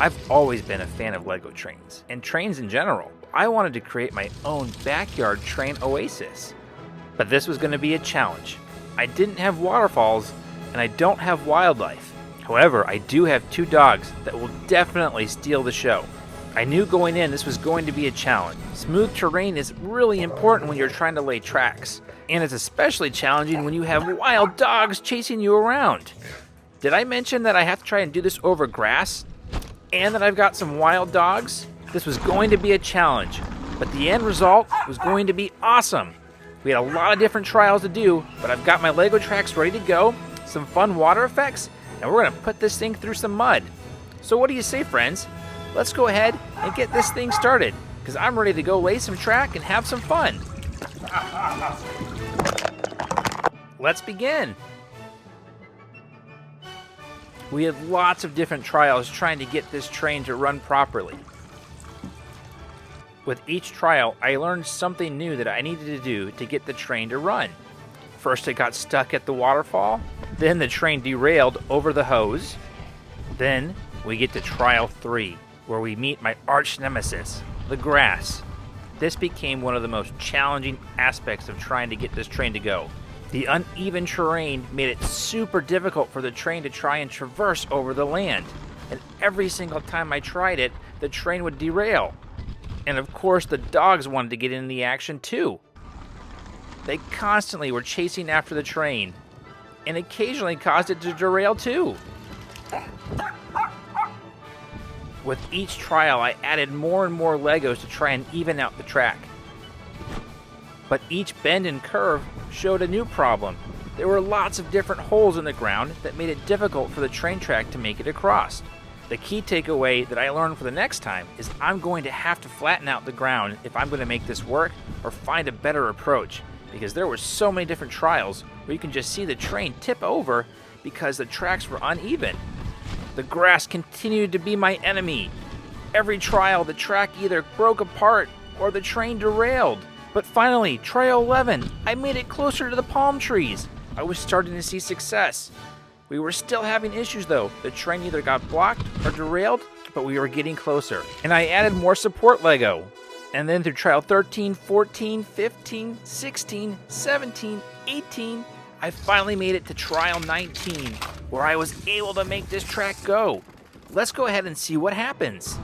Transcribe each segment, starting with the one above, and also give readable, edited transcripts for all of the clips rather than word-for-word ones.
I've always been a fan of Lego trains, and trains in general. I wanted to create my own backyard train oasis. But this was going to be a challenge. I didn't have waterfalls, and I don't have wildlife. However, I do have 2 dogs that will definitely steal the show. I knew going in this was going to be a challenge. Smooth terrain is really important when you're trying to lay tracks, and it's especially challenging when you have wild dogs chasing you around. Did I mention that I have to try and do this over grass, and that I've got some wild dogs? This was going to be a challenge, but the end result was going to be awesome. We had a lot of different trials to do, but I've got my Lego tracks ready to go, some fun water effects, and we're going to put this thing through some mud. So what do you say, friends? Let's go ahead and get this thing started, because I'm ready to go lay some track and have some fun. Let's begin. We had lots of different trials trying to get this train to run properly. With each trial, I learned something new that I needed to do to get the train to run. First, it got stuck at the waterfall. Then the train derailed over the hose. Then we get to trial 3, where we meet my arch nemesis, the grass. This became one of the most challenging aspects of trying to get this train to go. The uneven terrain made it super difficult for the train to try and traverse over the land. And every single time I tried it, the train would derail. And of course, the dogs wanted to get in the action too. They constantly were chasing after the train, and occasionally caused it to derail too. With each trial, I added more and more Legos to try and even out the track. But each bend and curve showed a new problem. There were lots of different holes in the ground that made it difficult for the train track to make it across. The key takeaway that I learned for the next time is I'm going to have to flatten out the ground if I'm going to make this work or find a better approach, because there were so many different trials where you can just see the train tip over because the tracks were uneven. The grass continued to be my enemy. Every trial, the track either broke apart or the train derailed. But finally, trial 11, I made it closer to the palm trees. I was starting to see success. We were still having issues though. The train either got blocked or derailed, but we were getting closer. And I added more support Lego. And then through trial 13, 14, 15, 16, 17, 18, I finally made it to trial 19, where I was able to make this track go. Let's go ahead and see what happens.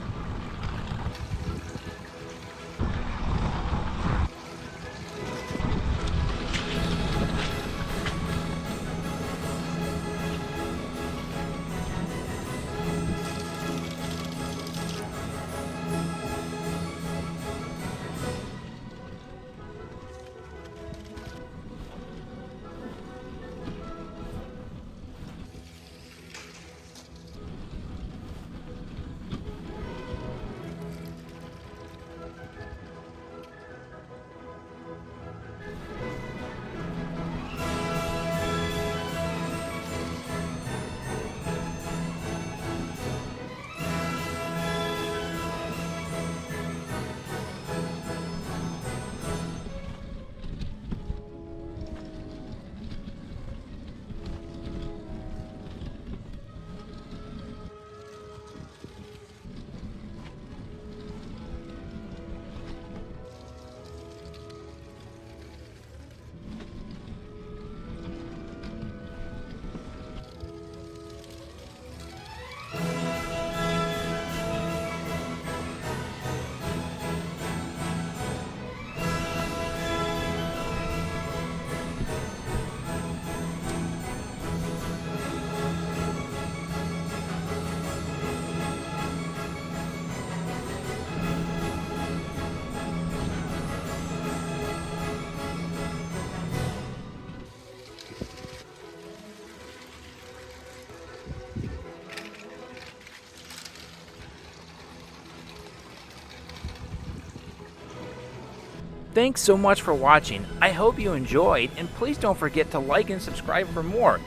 Thanks so much for watching. I hope you enjoyed, and please don't forget to like and subscribe for more.